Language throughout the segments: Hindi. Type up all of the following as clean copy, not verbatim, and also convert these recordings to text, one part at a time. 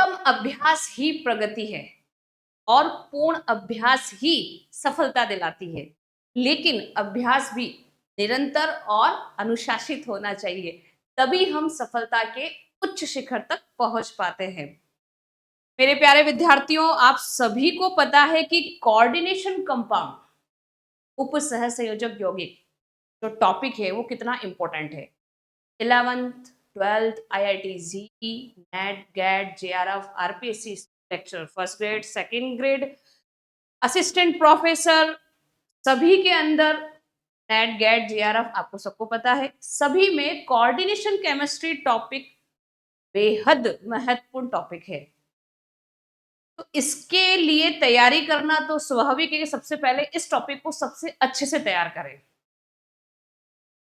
उत्तम अभ्यास ही प्रगति है और पूर्ण अभ्यास ही सफलता दिलाती है। लेकिन अभ्यास भी निरंतर और अनुशासित होना चाहिए, तभी हम सफलता के उच्च शिखर तक पहुंच पाते हैं। मेरे प्यारे विद्यार्थियों, आप सभी को पता है कि कोऑर्डिनेशन कंपाउंड उप सह संयोजक यौगिक जो टॉपिक है वो कितना इंपॉर्टेंट है। 11th 12th IIT JEE NET GATE JRF RPSC lecture first grade second grade assistant professor सभी के अंदर नेट गैट JRF आपको सबको पता है, सभी में कोऑर्डिनेशन केमिस्ट्री टॉपिक बेहद महत्वपूर्ण टॉपिक है। तो इसके लिए तैयारी करना तो स्वाभाविक है कि सबसे पहले इस टॉपिक को सबसे अच्छे से तैयार करें।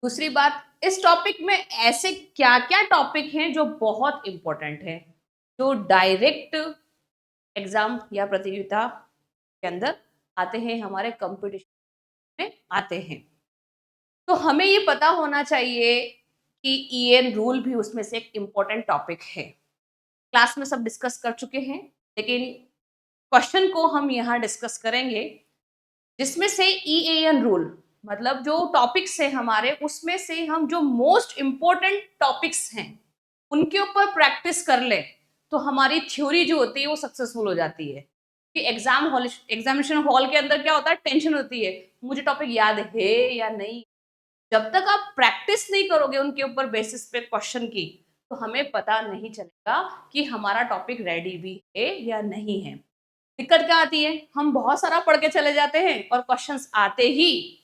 दूसरी बात, इस टॉपिक में ऐसे क्या क्या टॉपिक हैं जो बहुत इंपॉर्टेंट है, जो डायरेक्ट एग्जाम या प्रतियोगिता के अंदर आते हैं, हमारे कंपटीशन में आते हैं। तो हमें ये पता होना चाहिए कि EN रूल भी उसमें से एक इम्पोर्टेंट टॉपिक है। क्लास में सब डिस्कस कर चुके हैं, लेकिन क्वेश्चन को हम यहाँ डिस्कस करेंगे, जिसमें से EAN रूल मतलब जो टॉपिक्स है हमारे, उसमें से हम जो मोस्ट इम्पोर्टेंट टॉपिक्स हैं उनके ऊपर प्रैक्टिस कर ले तो हमारी थ्योरी जो होती है वो सक्सेसफुल हो जाती है। कि एग्जामिनेशन हॉल के अंदर क्या होता है, टेंशन होती है, मुझे टॉपिक याद है या नहीं। जब तक आप प्रैक्टिस नहीं करोगे उनके ऊपर बेसिस पे क्वेश्चन की, तो हमें पता नहीं चलेगा कि हमारा टॉपिक रेडी भी है या नहीं है। दिक्कत क्या आती है, हम बहुत सारा पढ़ के चले जाते हैं और क्वेश्चंस आते ही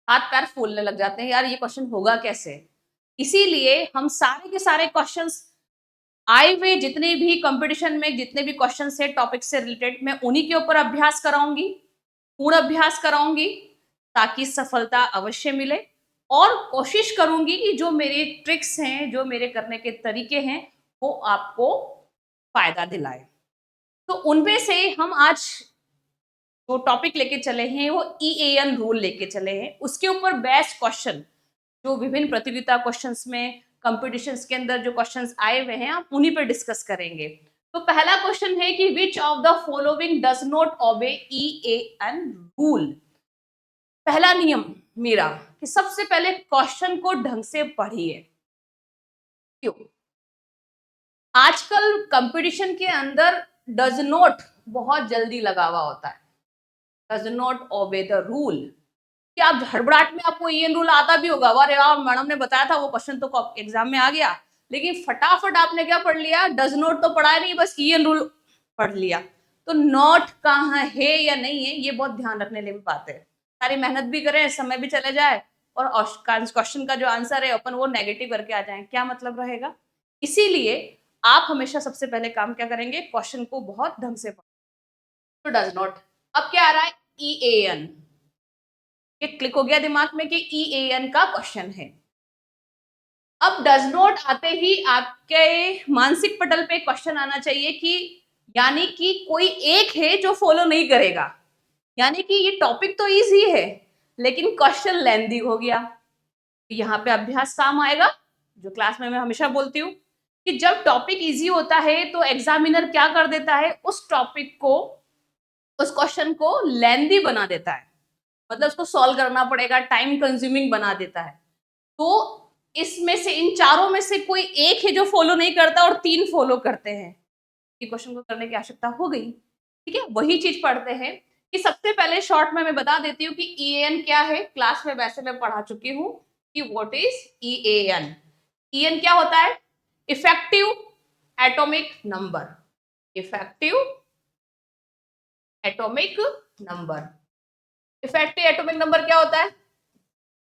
हाथ पैर फूलने लग जाते हैं, यार ये क्वेश्चन होगा कैसे। इसीलिए हम सारे के सारे क्वेश्चंस आए हुए जितने भी कंपटीशन में जितने भी क्वेश्चन है टॉपिक से रिलेटेड, मैं उन्हीं के ऊपर अभ्यास कराऊंगी, पूर्ण अभ्यास कराऊंगी, ताकि सफलता अवश्य मिले। और कोशिश करूंगी कि जो मेरे ट्रिक्स हैं, जो मेरे करने के तरीके हैं, वो आपको फायदा दिलाए। तो उनमें से हम आज जो टॉपिक लेके चले हैं वो EAN रूल लेके चले हैं। उसके ऊपर बेस्ट क्वेश्चन जो विभिन्न प्रतियोगिता क्वेश्चंस में कंपटीशंस के अंदर जो क्वेश्चंस आए हुए हैं, आप उन्हीं पर डिस्कस करेंगे। तो पहला क्वेश्चन है कि which of the following does not obey EAN rule. पहला नियम मेरा कि सबसे पहले क्वेश्चन को ढंग से पढ़िए। क्यों? आजकल कंपटीशन के अंदर डज नॉट बहुत जल्दी लगा हुआ होता है, does not obey the rule. कि आप हड़बड़ाहट में आपको EN रूल आता भी होगा, अरे यार मैडम ने बताया था वो क्वेश्चन तो एग्जाम में आ गया, लेकिन फटाफट आपने क्या पढ़ लिया, डज नॉट तो पढ़ा नहीं, बस EN रूल पढ़ लिया। तो नॉट कहाँ है या नहीं है, ये बहुत ध्यान रखने वाली बात है। सारी मेहनत भी करें, समय भी चले जाए और क्वेश्चन का जो आंसर है अपन वो नेगेटिव करके आ जाए, क्या मतलब रहेगा। इसीलिए आप हमेशा सबसे पहले काम क्या करेंगे, क्वेश्चन को बहुत ढंग से पढ़ें। तो डज नॉट, अब क्या आ रहा है, EAN। ये क्लिक हो गया दिमाग में कि EAN का क्वेश्चन है। अब डज नॉट आते ही आपके मानसिक पटल पे क्वेश्चन आना चाहिए कि यानी कि कोई एक है जो फॉलो नहीं करेगा, यानी कि ये टॉपिक तो इजी है लेकिन क्वेश्चन लेंदी हो गया। यहाँ पे अभ्यास काम आएगा। जो क्लास में मैं हमेशा बोलती हूँ कि जब टॉपिक इजी होता है तो एग्जामिनर क्या कर देता है, उस टॉपिक को, उस क्वेश्चन को लेंदी बना देता है, मतलब उसको सॉल्व करना पड़ेगा, टाइम कंज्यूमिंग बना देता है। तो इसमें से इन चारों में से कोई एक है जो फॉलो नहीं करता और 3 फॉलो करते हैं, ये क्वेश्चन को करने की आवश्यकता हो गई। ठीक है, वही चीज पढ़ते हैं कि सबसे पहले शॉर्ट में मैं बता देती हूँ कि EAN क्या है। क्लास में वैसे मैं पढ़ा चुकी हूँ कि व्हाट इज EAN। EN क्या होता है, effective atomic number, effective atomic number. Effective atomic number क्या होता है,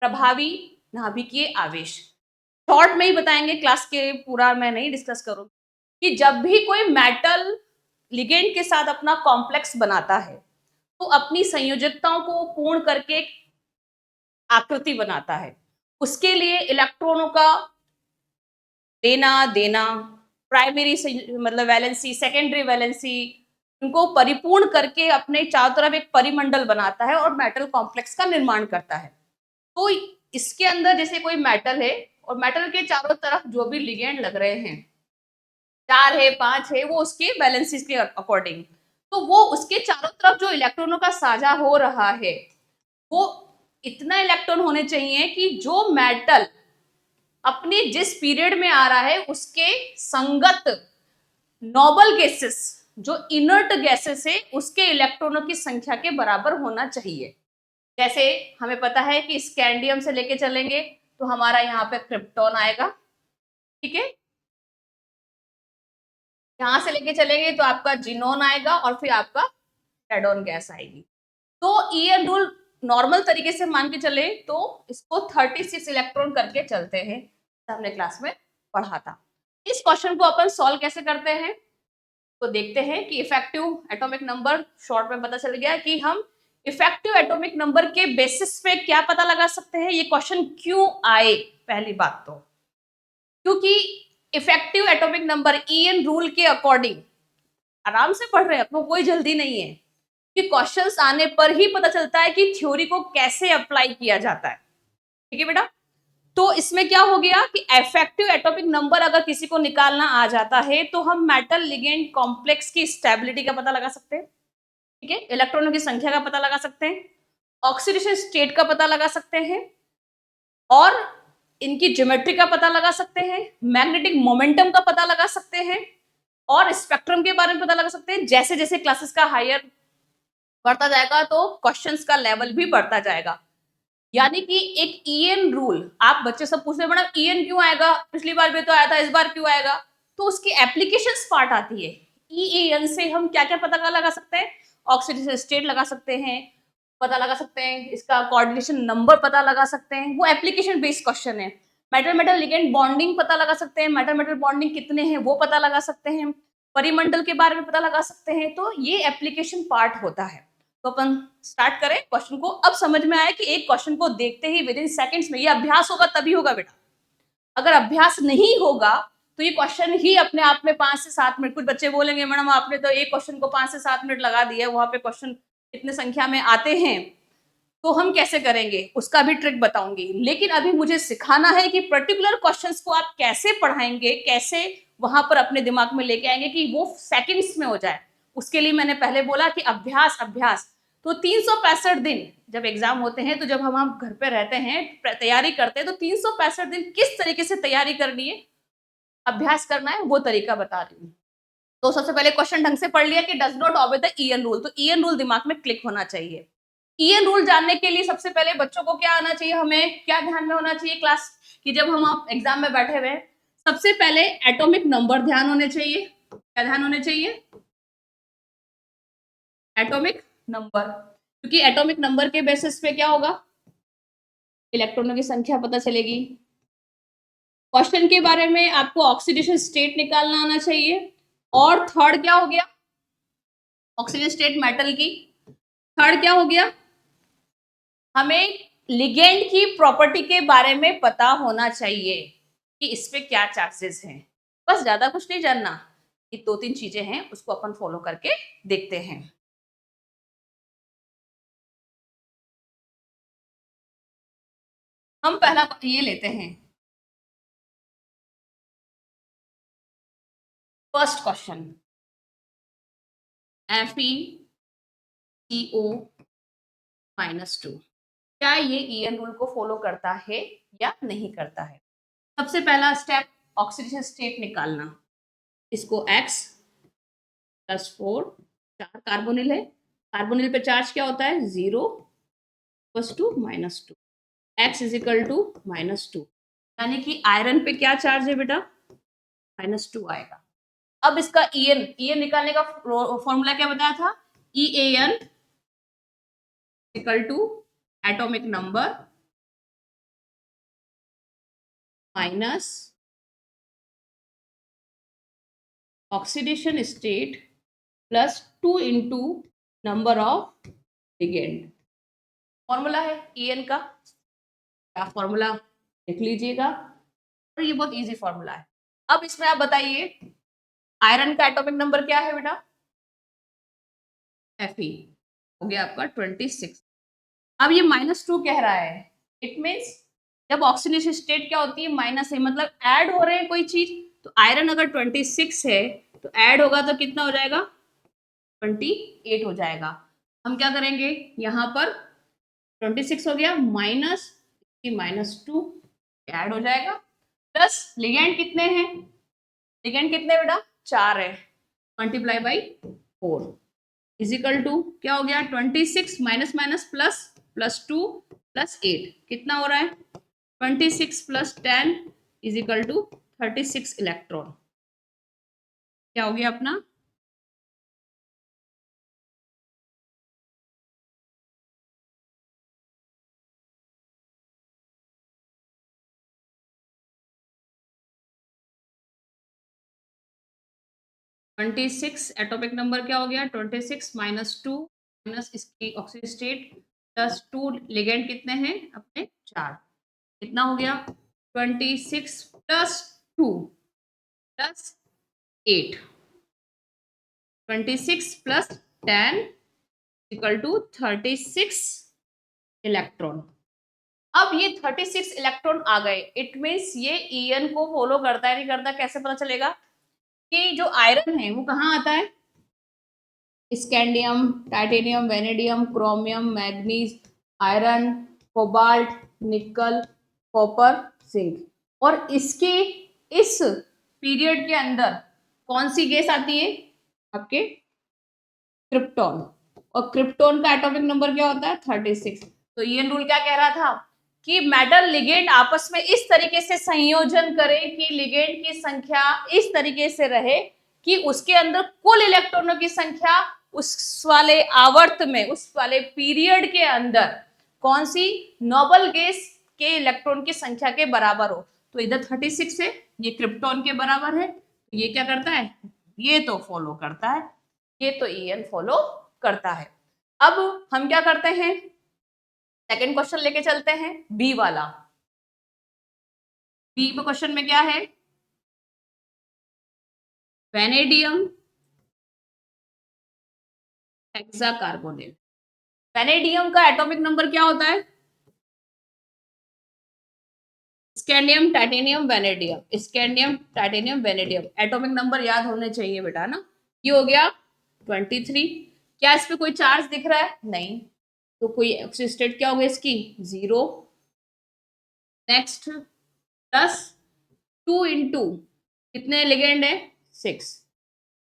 प्रभावी नाभिकीय आवेश। शॉर्ट में ही बताएंगे, क्लास के पूरा मैं नहीं डिस्कस करूंगी। कि जब भी कोई मेटल लिगेंड के साथ अपना कॉम्प्लेक्स बनाता है तो अपनी संयोजकताओं को पूर्ण करके एक आकृति बनाता है। उसके लिए इलेक्ट्रॉनों का लेना देना, प्राइमरी मतलब वैलेंसी, सेकेंडरी वैलेंसी, उनको परिपूर्ण करके अपने चारों तरफ एक परिमंडल बनाता है और मेटल कॉम्प्लेक्स का निर्माण करता है। तो इसके अंदर जैसे कोई मेटल है और मेटल के चारों तरफ जो भी लिगेंड लग रहे हैं, 4 है, 5 है, वो उसके वैलेंसीज के अकॉर्डिंग। तो वो उसके चारों तरफ जो इलेक्ट्रॉनों का साझा हो रहा है, वो इतना इलेक्ट्रॉन होने चाहिए कि जो मेटल अपने जिस पीरियड में आ रहा है उसके संगत नोबल गैसेस, जो इनर्ट गैसेस है, उसके इलेक्ट्रॉनों की संख्या के बराबर होना चाहिए। जैसे हमें पता है कि स्कैंडियम से लेके चलेंगे तो हमारा यहाँ पे क्रिप्टॉन आएगा, ठीक है। यहां से लेके चलेंगे तो आपका जिनोन आएगा और फिर आपका रेडॉन गैस आएगी। तो ईएन रूल नॉर्मल तरीके से मान के चले तो इसको 36 इलेक्ट्रॉन करके चलते हैं, हमने क्लास में पढ़ा था। इस क्वेश्चन को अपन सॉल्व कैसे करते हैं तो देखते हैं कि इफेक्टिव एटॉमिक नंबर, शॉर्ट में पता चल गया कि हम इफेक्टिव एटॉमिक नंबर के बेसिस पे क्या पता लगा सकते हैं, ये क्वेश्चन क्यों आए। पहली बात तो क्योंकि effective atomic number EAN rule के अकॉर्डिंग, आराम से पढ़ रहे हैं, अपनों कोई जल्दी नहीं है, कि क्वेश्चंस आने पर ही पता चलता है कि थ्योरी को कैसे अप्लाई किया जाता है, ठीक है बेटा। तो इसमें क्या हो गया कि इफेक्टिव एटॉमिक नंबर अगर किसी को निकालना आ जाता है तो हम मेटल लिगेंड कॉम्प्लेक्स की स्टेबिलिटी का पता लगा सकते हैं, ठीक है, इलेक्ट्रॉनों की संख्या का पता लगा सकते हैं, ऑक्सीडेशन स्टेट का पता लगा सकते हैं, और इनकी ज्योमेट्री का पता लगा सकते हैं, मैग्नेटिक मोमेंटम का पता लगा सकते हैं, और स्पेक्ट्रम के बारे में पता लगा सकते हैं। जैसे जैसे क्लासेस का हायर बढ़ता जाएगा तो क्वेश्चंस का लेवल भी बढ़ता जाएगा। यानी कि एक ईएन रूल, आप बच्चे सब पूछते हैं मैडम ईएन क्यों आएगा, पिछली बार भी तो आया था, इस बार क्यों आएगा, तो उसकी एप्लीकेशंस पार्ट आती है। ईएन से हम क्या क्या पता लगा सकते हैं, ऑक्सीडेशन स्टेट लगा सकते हैं, पता लगा सकते हैं, इसका कोऑर्डिनेशन नंबर पता लगा सकते हैं, वो एप्लीकेशन बेस्ड क्वेश्चन है। मेटल मेटल लिगेंड बॉन्डिंग पता लगा सकते हैं, मेटल मेटल बॉन्डिंग कितने हैं वो पता लगा सकते हैं, परिमंडल के बारे में पता लगा सकते हैं। तो ये एप्लीकेशन पार्ट होता है। तो अपन स्टार्ट करें क्वेश्चन को। अब समझ में आया कि एक क्वेश्चन को देखते ही विद इन सेकेंड्स में, ये अभ्यास होगा तभी होगा बेटा, अगर अभ्यास नहीं होगा तो ये क्वेश्चन ही अपने आप में 5 से 7 मिनट, कुछ बच्चे बोलेंगे मैडम आपने तो एक क्वेश्चन को 5 से 7 मिनट लगा दिया, वहां पे क्वेश्चन इतने संख्या में आते हैं तो हम कैसे करेंगे, उसका भी ट्रिक बताऊंगी। लेकिन अभी मुझे सिखाना है कि पर्टिकुलर क्वेश्चंस को आप कैसे पढ़ाएंगे, कैसे वहां पर अपने दिमाग में लेके आएंगे कि वो सेकंड्स में हो जाए। उसके लिए मैंने पहले बोला कि अभ्यास अभ्यास। तो 365 दिन जब एग्जाम होते हैं, तो जब हम घर पे रहते हैं, तैयारी करते हैं, तो 365 दिन किस तरीके से तैयारी करनी है, अभ्यास करना है, वो तरीका बता रही हूँ। तो सबसे पहले क्वेश्चन ढंग से पढ़ लिया कि does not obey the EAN rule, तो ईएन रूल दिमाग में क्लिक होना चाहिए। ईएन रूल जानने के लिए सबसे पहले बच्चों को क्या आना चाहिए, हमें क्या ध्यान में होना चाहिए क्लास कि जब हम एग्जाम में बैठे हुए, सबसे पहले एटॉमिक नंबर ध्यान होने चाहिए। क्या ध्यान होने चाहिए, एटॉमिक नंबर, क्योंकि एटॉमिक नंबर के बेसिस पे क्या होगा, इलेक्ट्रॉनों की संख्या पता चलेगी। क्वेश्चन के बारे में आपको ऑक्सीडेशन स्टेट निकालना आना चाहिए। और थर्ड क्या हो गया, ऑक्सीजन स्टेट मेटल की। थर्ड क्या हो गया, हमें लिगेंड की प्रॉपर्टी के बारे में पता होना चाहिए कि इस पे क्या चार्जेस हैं। बस ज्यादा कुछ नहीं जानना, ये 2-3 चीजें हैं, उसको अपन फॉलो करके देखते हैं। हम पहला ये लेते हैं, फर्स्ट क्वेश्चन, FeCO-2 क्या ये ईएन रूल को फॉलो करता है या नहीं करता है। सबसे पहला स्टेप, ऑक्सीडेशन स्टेट निकालना। इसको X+4, 4 कार्बोनिल है, कार्बोनिल पे चार्ज क्या होता है 0 + 2 -2, X = -2, यानी कि आयरन पे क्या चार्ज है बेटा, -2 आएगा। अब इसका ईएन, ईएन निकालने का फॉर्मूला क्या बताया था, EAN = atomic number minus oxidation state plus 2 into number of ligand. Formula है ईएन का, क्या फॉर्मूला लिख लीजिएगा, और ये बहुत इजी फॉर्मूला है। अब इसमें आप बताइए आयरन का एटॉमिक नंबर क्या है बेटा, Fe हो गया आपका 26। अब ये -2 कह रहा है, इट मीन्स जब ऑक्सीडेशन स्टेट क्या होती है, माइनस है, मतलब ऐड हो रहे हैं कोई चीज, तो आयरन अगर 26 है तो ऐड होगा तो कितना हो जाएगा, 28 हो जाएगा। हम क्या करेंगे, यहाँ पर 26 हो गया माइनस -2 ऐड हो जाएगा, प्लस लिगेंड कितने हैं, लिगेंड कितने बेटा 4 है, मल्टीप्लाई बाई 4 इजिकल टू क्या हो गया, 26 माइनस माइनस प्लस +2 +8 कितना हो रहा है, 26 + 10 इजिकल टू 36 इलेक्ट्रॉन। क्या हो गया अपना, 26 एटॉमिक नंबर क्या हो गया, 26 -2 माइनस इसकी ऑक्सीजन स्टेट +2 लिगेंड कितने हैं अपने 4, कितना हो गया 26 + 2 +8 26 + 10 इक्वल टू 36 इलेक्ट्रॉन। अब ये 36 इलेक्ट्रॉन आ गए, इट मीन्स ये ईएन को फॉलो करता है नहीं करता, कैसे पता चलेगा कि जो आयरन है वो कहाँ आता है, scandium, titanium, vanadium, chromium, manganese, iron, cobalt, निकल, कॉपर, जिंक। और इसके इस पीरियड के अंदर कौन सी गैस आती है आपके, क्रिप्टॉन। और क्रिप्टॉन का एटॉमिक नंबर क्या होता है 36। तो ये रूल क्या कह रहा था कि मेटल लिगेंड आपस में इस तरीके से संयोजन करें कि लिगेंड की संख्या इस तरीके से रहे कि उसके अंदर कुल इलेक्ट्रॉनों की संख्या उस वाले आवर्त में, उस वाले पीरियड के अंदर कौन सी नोबल गैस के इलेक्ट्रॉन की संख्या के बराबर हो। तो इधर 36 है, ये क्रिप्टॉन के बराबर है, तो ये क्या करता है, ये तो फॉलो करता है, ये तो ईएन फॉलो करता है। अब हम क्या करते हैं, सेकंड क्वेश्चन लेके चलते हैं, बी वाला। बी क्वेश्चन में क्या है, वेनेडियम हेक्साकार्बोनेट। वेनेडियम का एटॉमिक नंबर क्या होता है, scandium, titanium, vanadium, scandium, titanium, vanadium, atomic number याद होने चाहिए बेटा ना। ये हो गया 23। क्या इस पे कोई चार्ज दिख रहा है, नहीं, तो कोई स्टेट क्या होगा इसकी 0। नेक्स्ट +2 इंटू कितने लिगेंड है 6,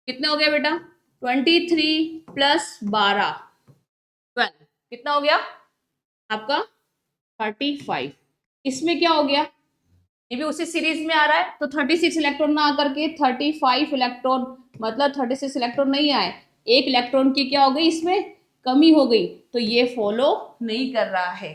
कितने हो गया बेटा 23 + 12 12 कितना हो गया आपका 35। इसमें क्या हो गया, ये भी उसी सीरीज में आ रहा है, तो 36 इलेक्ट्रॉन ना आकर के 35 इलेक्ट्रॉन, मतलब 36 इलेक्ट्रॉन नहीं आए, एक इलेक्ट्रॉन की क्या हो गई इसमें कमी हो गई, तो ये फॉलो नहीं कर रहा है।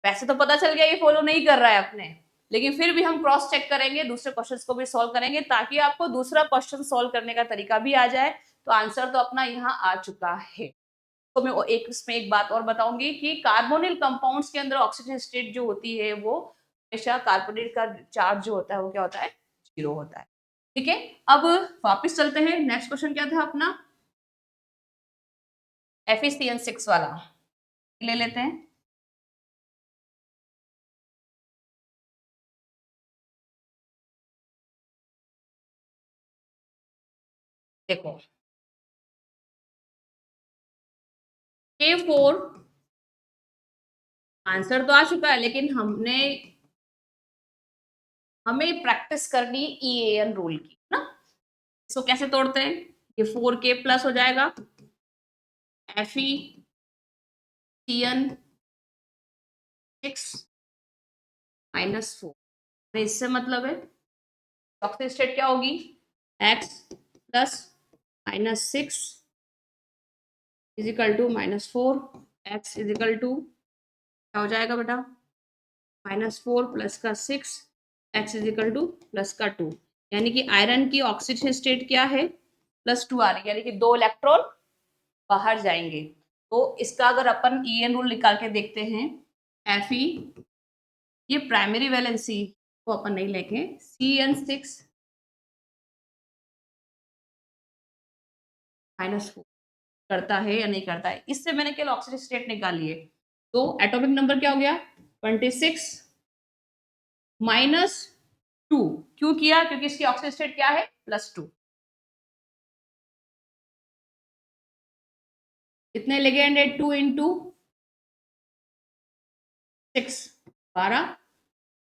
वैसे तो पता चल गया ये फॉलो नहीं कर रहा है अपने, लेकिन फिर भी हम क्रॉस चेक करेंगे, दूसरे क्वेश्चंस को भी सॉल्व करेंगे ताकि आपको दूसरा क्वेश्चन सॉल्व करने का तरीका भी आ जाए। तो आंसर तो अपना यहाँ आ चुका है। तो मैं एक इसमें एक बात और बताऊंगी कि कार्बोनिल कंपाउंड्स के अंदर ऑक्सीजन स्टेट जो होती है वो हमेशा कार्बोनेट का चार्ज जो होता है वो क्या होता है 0 होता है। ठीक है, अब वापस चलते हैं, नेक्स्ट क्वेश्चन क्या था अपना, FeCN6 वाला ले लेते हैं। देखो K4 आंसर तो आ चुका है, लेकिन हमें प्रैक्टिस करनी EAN रूल की ना। इसको कैसे तोड़ते हैं, ये 4K+ हो जाएगा, FeCN6 -4, इससे मतलब है ऑक्सीजन स्टेट क्या होगी x + -6 is equal to -4, x is equal to क्या हो जाएगा बेटा -4 + का 6, x इजिकल टू +2, यानी कि आयरन की ऑक्सीजन स्टेट क्या है +2 आ रही है, यानी कि 2 इलेक्ट्रॉन बाहर जाएंगे। तो इसका अगर अपन EN रूल निकाल के देखते हैं, Fe ये प्राइमरी वैलेंसी को अपन नहीं लेंगे, CN6 -4 करता है या नहीं करता है, इससे मैंने केवल ऑक्सीजन स्टेट निकाली है। तो एटॉमिक नंबर क्या हो गया 26 - 2। क्यों किया? क्योंकि इसकी ऑक्सीजन स्टेट क्या है? +2। कितने लिगेंड है? 2 इंटू 6, 12।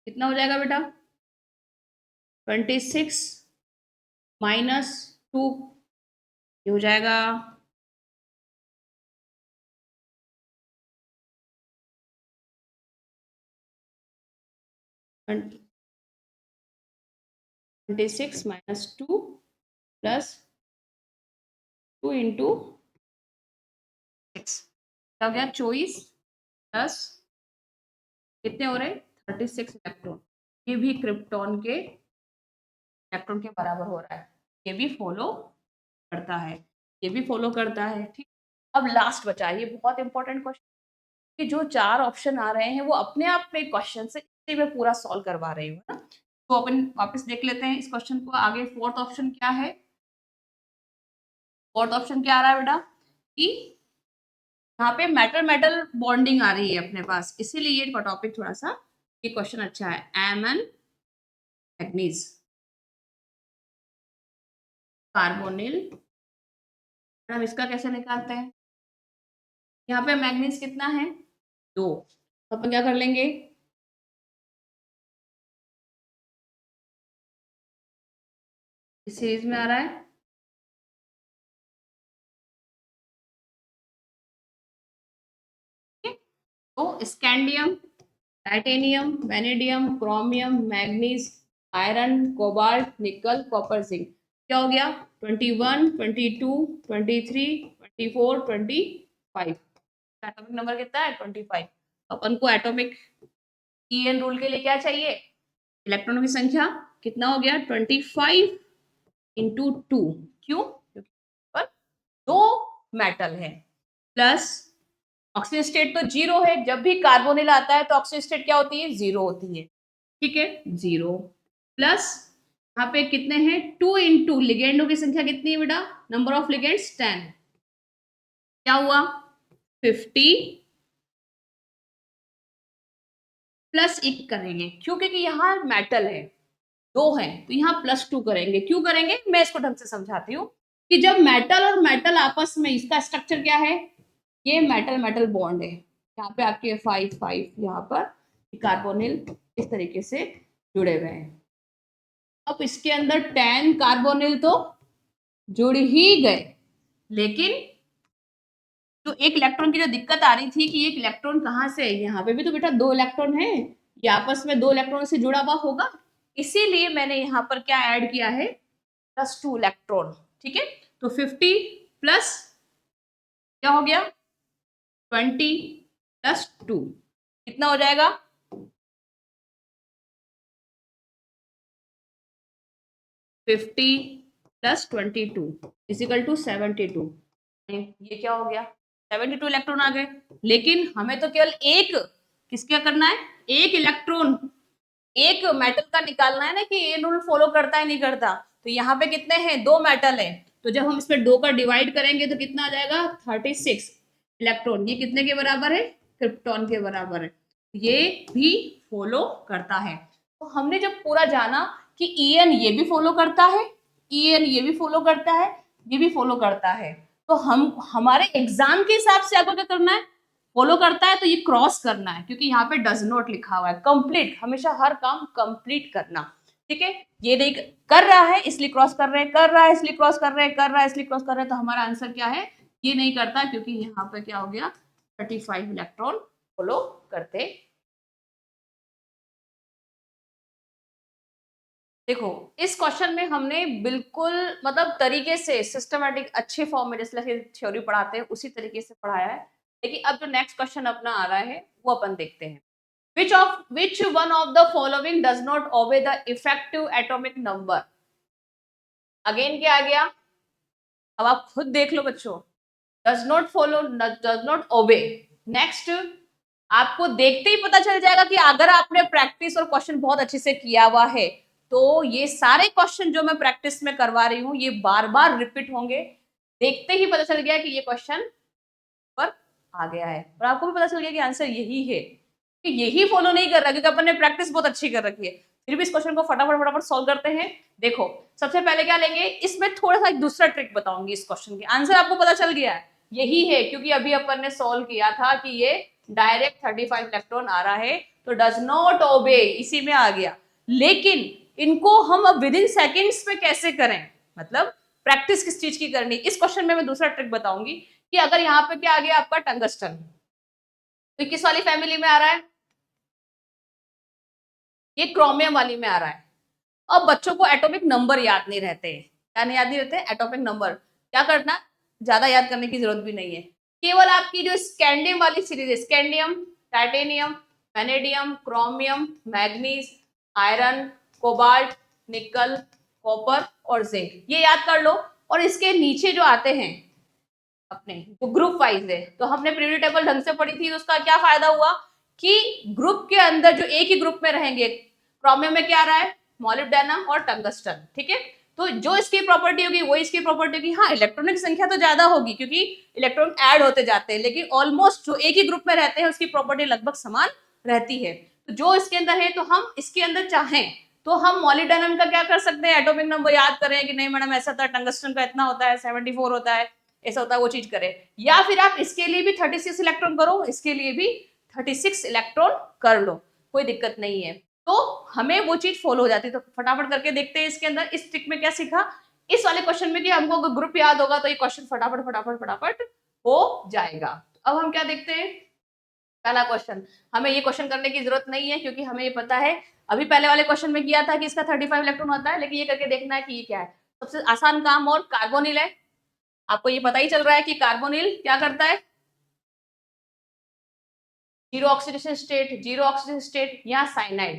कितना हो जाएगा बेटा? 26 -2, ये हो जाएगा 26 -2 +2 इंटू 6, क्या हो गया? 24 प्लस कितने हो रहे? 36 इलेक्ट्रॉन। ये भी क्रिप्टॉन के इलेक्ट्रॉन के बराबर हो रहा है। ये भी फॉलो करता है, ये भी फॉलो करता है। ठीक, अब लास्ट बचा, ये बहुत इंपॉर्टेंट क्वेश्चन कि जो 4 ऑप्शन आ रहे हैं वो अपने आप में क्वेश्चन से इसी में पूरा सॉल्व करवा रही हूँ ना। तो अपन वापस देख लेते हैं इस क्वेश्चन को। आगे फोर्थ ऑप्शन क्या है? फोर्थ ऑप्शन क्या आ रहा है बेटा? कि यहाँ पे मेटल मेटल बॉन्डिंग आ रही है अपने पास, इसीलिए ये टॉपिक थोड़ा सा, ये क्वेश्चन अच्छा है। एम एन मैग्नीज कार्बोनिल, हम इसका कैसे निकालते हैं? यहाँ पे मैग्नीज कितना है? 2। तो अपन क्या कर लेंगे? इस सीरीज में आ रहा है तो scandium, titanium, vanadium, chromium, manganese, iron, cobalt, निकल, कॉपर, जिंक। क्या हो गया? 21, 22, 23, 24, 25। एटॉमिक नंबर कितना है? 25। अपन को एटॉमिक ईएन रूल के लिए क्या चाहिए? इलेक्ट्रॉनों की संख्या कितना हो गया? 25 इंटू 2। क्यों? क्योंकि पर 2 मेटल है। प्लस ऑक्सीजन स्टेट तो 0 है, जब भी कार्बोनिल आता है तो ऑक्सीजन स्टेट क्या होती है? 0 होती है। ठीक है, 0 प्लस यहाँ पे कितने हैं? 2 इंटू लिगेंडों की संख्या कितनी है बेटा? Number of ligands 10। क्या हुआ? 50 प्लस 1 करेंगे क्योंकि यहाँ मेटल है, 2 है, तो यहाँ +2 करेंगे। क्यों करेंगे? मैं इसको ढंग से समझाती हूँ कि जब मेटल और मेटल आपस में, इसका स्ट्रक्चर क्या है? ये मेटल मेटल बॉन्ड है। यहाँ पे आपके 5 5 यहाँ पर कार्बोनिल इस तरीके से जुड़े हुए हैं। अब इसके अंदर 10 कार्बोनिल तो जुड़ ही गए, लेकिन जो एक इलेक्ट्रॉन की जो दिक्कत आ रही थी कि एक इलेक्ट्रॉन कहाँ से है, यहाँ पे भी तो बेटा 2 इलेक्ट्रॉन है, ये आपस में 2 इलेक्ट्रॉन से जुड़ा हुआ होगा, इसीलिए मैंने यहाँ पर क्या ऐड किया है? +2 इलेक्ट्रॉन। ठीक है, तो 50 प्लस क्या हो गया? 20 +2 कितना हो जाएगा? 50 + 22 = 72। ये क्या हो गया? 72 इलेक्ट्रॉन आ गए, लेकिन हमें तो केवल एक किसका करना है? एक इलेक्ट्रॉन, एक मेटल का निकालना है ना कि ये रूल फॉलो करता है नहीं करता। तो यहाँ पे कितने हैं? 2 मेटल है, तो जब हम इसमें 2 का डिवाइड करेंगे तो कितना आ जाएगा? 36 इलेक्ट्रॉन। ये कितने के बराबर है? क्रिप्टॉन के बराबर है। ये भी फॉलो करता है। तो हमने जब पूरा जाना कि ईएन ये भी फॉलो करता है, ईएन ये भी फॉलो करता है, ये भी फॉलो करता है, तो हम हमारे एग्जाम के हिसाब से आपको क्या करना है? फॉलो करता है तो ये क्रॉस करना है, क्योंकि यहाँ पे डज नॉट लिखा हुआ है। कंप्लीट, हमेशा हर काम कंप्लीट करना। ठीक है, ये नहीं कर रहा है इसलिए क्रॉस कर रहे हैं, कर रहा है इसलिए क्रॉस कर रहे हैं, कर रहा है इसलिए क्रॉस कर रहे हैं, तो हमारा आंसर क्या है? ये नहीं करता, क्योंकि यहाँ पे क्या हो गया? 35 इलेक्ट्रॉन फॉलो करते। देखो, इस क्वेश्चन में हमने बिल्कुल मतलब तरीके से सिस्टमैटिक अच्छे फॉर्म में जैसे थ्योरी पढ़ाते हैं उसी तरीके से पढ़ाया है। लेकिन अब जो नेक्स्ट क्वेश्चन अपना आ रहा है वो अपन देखते हैं। which one of the following does not obey the effective atomic number? Again क्या आ गया? अब आप खुद देख लो बच्चों। does not follow, does not obey। Next आपको देखते ही पता चल जाएगा कि अगर आपने प्रैक्टिस और क्वेश्चन बहुत अच्छे से किया हुआ है तो ये सारे क्वेश्चन जो मैं प्रैक्टिस में करवा रही हूँ ये बार बार रिपीट होंगे। देखते ही पता चल गया कि ये क्वेश्चन पर आ गया है, और आपको भी पता चल गया कि आंसर यही है, कि यही फॉलो नहीं कर रहा क्योंकि अपन ने प्रैक्टिस बहुत अच्छी कर रखी है। फिर भी इस क्वेश्चन को फटाफट फटाफट सॉल्व करते हैं। देखो सबसे पहले क्या लेंगे, इसमें थोड़ा सा एक दूसरा ट्रिक बताऊंगी। इस क्वेश्चन के आंसर आपको पता चल गया है, यही है, क्योंकि अभी अपन ने सॉल्व किया था कि ये डायरेक्ट 35 इलेक्ट्रॉन आ रहा है, तो डज नॉट ओबे इसी में आ गया। लेकिन इनको हम अब विद इन सेकेंड्स में कैसे करें, मतलब प्रैक्टिस किस चीज की करनी, इस क्वेश्चन में मैं दूसरा ट्रिक बताऊंगी कि अगर यहाँ पे क्या आ गया आपका टंगस्टन, तो किस वाली फैमिली में आ रहा है, ये क्रोमियम वाली में आ रहा है। अब बच्चों को एटॉमिक नंबर याद नहीं रहते, क्या नहीं याद नहीं रहते, एटॉमिक नंबर। क्या करना, ज्यादा याद करने की जरूरत भी नहीं है, केवल आपकी जो स्कैंडियम वाली सीरीज है, scandium, titanium, vanadium, chromium, manganese, iron, cobalt, निकल, कॉपर और जिंक, ये याद कर लो। और इसके नीचे जो आते हैं अपने जो ग्रुप वाइज है, तो हमने पीरियोडिक टेबल ढंग से पढ़ी थी, तो उसका क्या फायदा हुआ कि ग्रुप के अंदर जो एक ही ग्रुप में रहेंगे, क्रोमियम में क्या आ रहा है, मोलिब्डेनम और टंगस्टन, ठीक है। तो जो इसकी प्रॉपर्टी होगी वो इसकी प्रॉपर्टी होगी। हाँ, इलेक्ट्रॉनिक संख्या तो ज्यादा होगी क्योंकि इलेक्ट्रॉन ऐड होते जाते हैं, लेकिन ऑलमोस्ट जो एक ही ग्रुप में रहते हैं उसकी प्रॉपर्टी लगभग समान रहती है। तो जो इसके अंदर है, तो हम इसके अंदर चाहें तो हम मोलिब्डेनम का क्या कर सकते हैं, एटॉमिक नंबर याद करें कि नहीं मैडम ऐसा था, टंगस्टन का इतना होता है, 74 होता है, ऐसा होता है, वो चीज करें। या फिर आप इसके लिए भी 36 इलेक्ट्रॉन करो, इसके लिए भी 36 इलेक्ट्रॉन कर लो, कोई दिक्कत नहीं है। तो हमें वो चीज फॉलो हो जाती है। तो फटाफट करके देखते हैं इसके अंदर इस ट्रिक में क्या सीखा इस वाले क्वेश्चन में, कि हमको अगर ग्रुप याद होगा तो ये क्वेश्चन फटाफट फटाफट फटाफट हो जाएगा। अब हम क्या देखते हैं, पहला क्वेश्चन, हमें ये क्वेश्चन करने की जरूरत नहीं है क्योंकि हमें ये पता है, अभी पहले वाले क्वेश्चन में किया था कि इसका 35 इलेक्ट्रॉन होता है, लेकिन ये करके देखना है कि ये क्या है। सबसे आसान काम, और कार्बोनिल है, आपको ये पता ही चल रहा है कि कार्बोनिल क्या करता है, zero oxidation state, zero oxidation state, यहाँ साइनाइड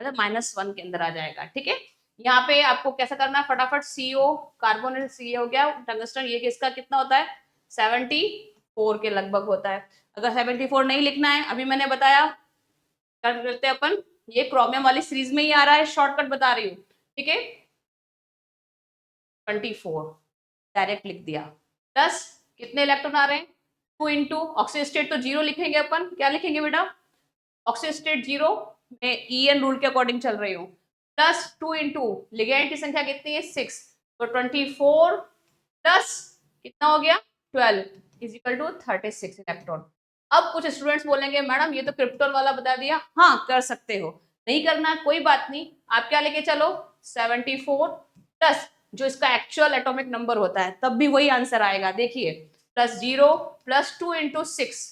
मतलब -1 के अंदर आ जाएगा, ठीक है। यहाँ पे आपको कैसा करना है, फटाफट CO, कार्बोनिल सी हो गया, टंगस्टन ये किसका कितना होता है, 74 के लगभग होता है। अगर 74 नहीं लिखना है, अभी मैंने बताया क्या करते हैं अपन, ये क्रोमियम वाली सीरीज में ही आ रहा है, शॉर्टकट बता रही हूँ, ठीक है, 24 डायरेक्ट लिख दिया, प्लस कितने इलेक्ट्रॉन आ रहे हैं, 2 इंटू ऑक्सीजन स्टेट तो जीरो लिखेंगे अपन, क्या लिखेंगे बेटा, ऑक्सीजन स्टेट जीरो, मैं EN रूल के अकॉर्डिंग चल रही हूँ, प्लस 2 इंटू लिगेंड की संख्या कितनी है 6, तो 24 प्लस कितना हो गया 12 इज इक्वल टू 36 इलेक्ट्रॉन। अब कुछ स्टूडेंट्स बोलेंगे मैडम ये तो क्रिप्टोन वाला बता दिया, हाँ कर सकते हो, नहीं करना कोई बात नहीं, आप क्या लेके चलो 74 प्लस जो इसका एक्चुअल एटॉमिक नंबर होता है, तब भी वही आंसर आएगा। देखिए प्लस 0 प्लस 2 इंटू 6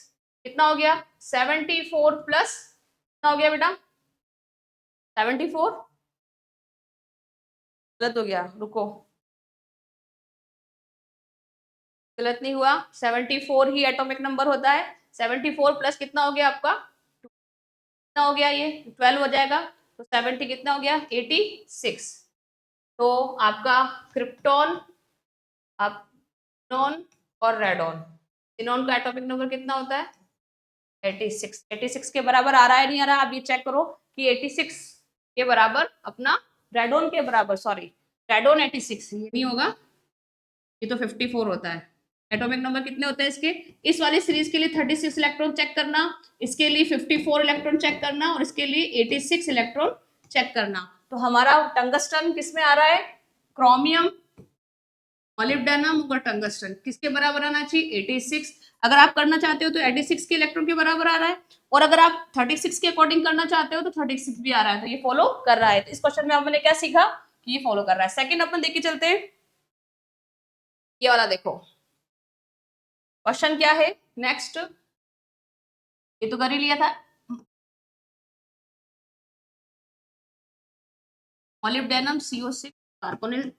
कितना हो गया 74 प्लस कितना हो गया बेटा 74, गलत हो गया, रुको, गलत नहीं हुआ, 74 ही एटॉमिक नंबर होता है। 74 प्लस कितना हो गया आपका, कितना हो गया, ये 12 हो जाएगा, तो 70 कितना हो गया 86। तो आपका क्रिप्टॉन, आप नॉन और रेडॉन, सिनॉन का एटॉमिक नंबर कितना होता है 86। 86 के बराबर आ रहा है नहीं आ रहा, आप ये चेक करो कि 86 के बराबर अपना रेडॉन के बराबर, सॉरी रेडॉन 86, ये नहीं होगा, ये तो 54 होता है। एटॉमिक नंबर कितने होते हैं इसके, इस वाली सीरीज के लिए 36 इलेक्ट्रॉन चेक करना, इसके लिए 54 इलेक्ट्रॉन चेक करना, और इसके लिए 86 इलेक्ट्रॉन चेक करना। तो हमारा टंगस्टन किस में आ रहा है, क्रोमियम, मोलिब्डेनम और टंगस्टन किसके बराबर आना चाहिए 86। अगर आप करना चाहते हो तो 86 के इलेक्ट्रॉन के बराबर आ रहा है, और अगर आप 36 के अकॉर्डिंग करना चाहते हो तो 36 भी आ रहा है, तो ये फॉलो कर रहा है। तो इस क्वेश्चन में हमने क्या सीखा कि ये फॉलो कर रहा है। सेकंड अपन देख के चलते हैं, ये वाला देखो क्वेश्चन क्या है नेक्स्ट, ये तो कर ही लिया था, मोलिब्डेनम CO6 कार्बोनिल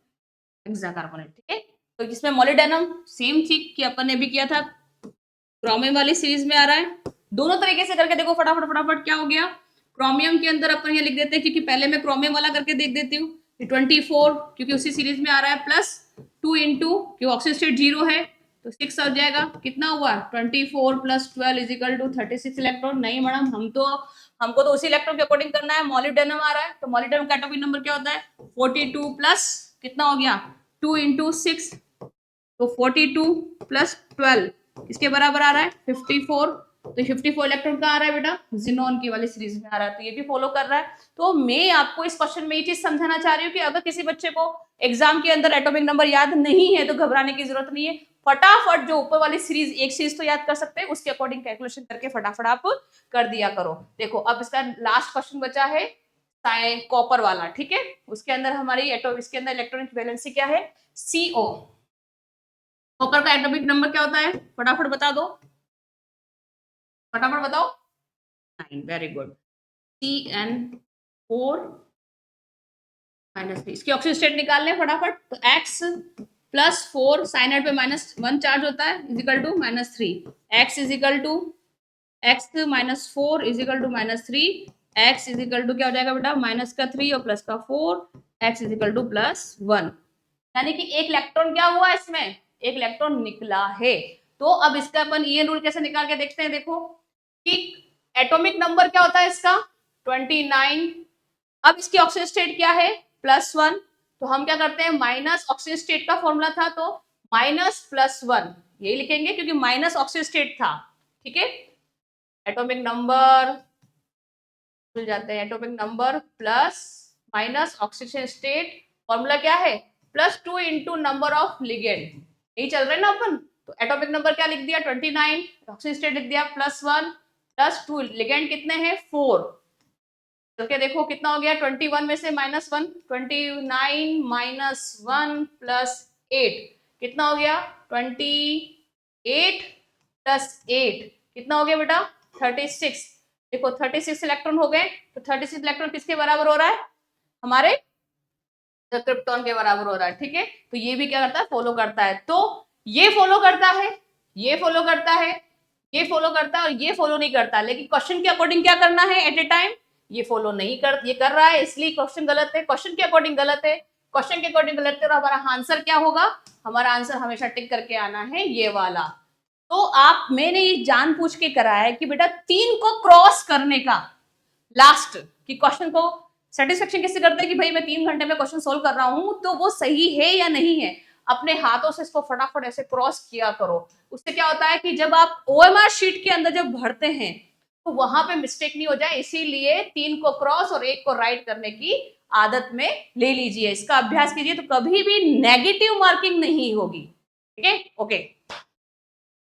हेक्साकार्बोनेट, ठीक है। तो जिसमें मोलिब्डेनम सेम चीज कि अपन ने भी किया था, क्रोमियम वाली सीरीज में आ रहा है। दोनों तरीके से करके देखो फटाफट फटाफट, क्या हो गया, क्रोमियम के अंदर अपन ये लिख देते हैं, क्योंकि पहले मैं क्रोमियम वाला करके देख देती हूँ, 24 क्योंकि उसी सीरीज में आ रहा है, प्लस 2 इंटू क्योंकि ऑक्सीजन स्टेट 0 है तो 6 हो जाएगा, कितना हुआ 24 plus 12 is equal to 36 electron. नहीं मैडम, हमको तो उसी इलेक्ट्रॉन के अकॉर्डिंग करना है, मोलिब्डेनम आ रहा है, तो मोलिब्डेनम का एटॉमिक नंबर क्या होता है 42 प्लस कितना हो गया 2 इंटू 6, तो 42 प्लस 12 इसके बराबर आ रहा है 54, तो 54 इलेक्ट्रॉन कहाँ आ रहा है बेटा, जिनोन की वाली सीरीज में आ रहा है, तो ये भी फॉलो कर रहा है। तो मैं आपको इस क्वेश्चन में ये चीज समझाना चाह रही हूँ कि अगर किसी बच्चे को एग्जाम के अंदर एटॉमिक नंबर याद नहीं है तो घबराने की जरूरत नहीं है, फटाफट जो ऊपर वाली सीरीज, एक सीरीज तो याद कर सकते हैं, उसके अकॉर्डिंग कैलकुलेशन करके फटाफट आप कर दिया करो। देखो अब इसका लास्ट क्वेश्चन बचा है कॉपर वाला, ठीक है। उसके अंदर हमारी इसके अंदर इलेक्ट्रॉनिक वैलेंसी क्या है, CO। कॉपर का एटॉमिक नंबर क्या होता है, फटाफट बता दो, फटाफट बताओ। 9, वेरी गुड। CN4 -3, इसकी ऑक्सीजन स्टेट निकाल लें फटाफट। तो X प्लस 4 साइनाइड पे -1 चार्ज होता है, is equal to -3। X is equal to X -4 is equal to -3। X is equal to क्या हो जाएगा बेटा, माइनस का 3 और प्लस का 4। X इजिकल टू +1, यानी कि एक इलेक्ट्रॉन क्या हुआ इसमें, एक इलेक्ट्रॉन निकला है। तो अब इसका अपन ये रूल कैसे निकाल के देखते हैं, देखो कि एटॉमिक नंबर क्या होता है इसका 29। अब इसकी ऑक्सीजन स्टेट क्या है, +1। तो हम क्या करते हैं, माइनस ऑक्सीजन स्टेट का फॉर्मूला था तो -+1 यही लिखेंगे क्योंकि माइनस ऑक्सीजन स्टेट था, ठीक है। एटॉमिक नंबर भूल जाते हैं, atomic number plus minus oxygen state, formula क्या है, +2 इंटू नंबर ऑफ लिगेंड, यही चल रहा है ना अपन। तो एटॉमिक नंबर क्या लिख दिया 29, ऑक्सीजन स्टेट लिख दिया +1 +2, लिगेंड कितने हैं 4। तो क्या देखो कितना हो गया, 21 में से -1, 29 -1 +8 कितना हो गया, 28 +8 कितना हो गया बेटा 36। देखो 36 इलेक्ट्रॉन हो गए, तो 36 इलेक्ट्रॉन किसके बराबर हो रहा है, हमारे क्रिप्टॉन के बराबर हो रहा है, ठीक है। तो ये भी क्या करता है, फॉलो करता है। तो ये फॉलो करता है, ये फॉलो करता है, ये फॉलो करता है और ये फॉलो नहीं करता, लेकिन क्वेश्चन के अकॉर्डिंग क्या करना है एट ए टाइम, ये फॉलो नहीं कर, ये कर रहा है इसलिए क्वेश्चन गलत है, क्वेश्चन के अकॉर्डिंग गलत है, क्वेश्चन के अकॉर्डिंग गलत है। और हमारा आंसर क्या होगा, हमारा आंसर हमेशा टिक करके आना है ये वाला। तो आप, मैंने ये जान पूछ के कराया है कि बेटा 3 को क्रॉस करने का लास्ट कि क्वेश्चन को सेटिस्फेक्शन किससे करते हैं कि भाई मैं 3 घंटे में क्वेश्चन सोल्व कर रहा हूं तो वो सही है या नहीं है, अपने हाथों से इसको फटाफट ऐसे क्रॉस किया करो। उससे क्या होता है कि जब आप OMR शीट के अंदर जब भरते हैं तो वहां पे मिस्टेक नहीं हो जाए, इसीलिए 3 को क्रॉस और 1 को राइट करने की आदत में ले लीजिए, इसका अभ्यास कीजिए तो कभी भी नेगेटिव मार्किंग नहीं होगी, ठीक है। ओके।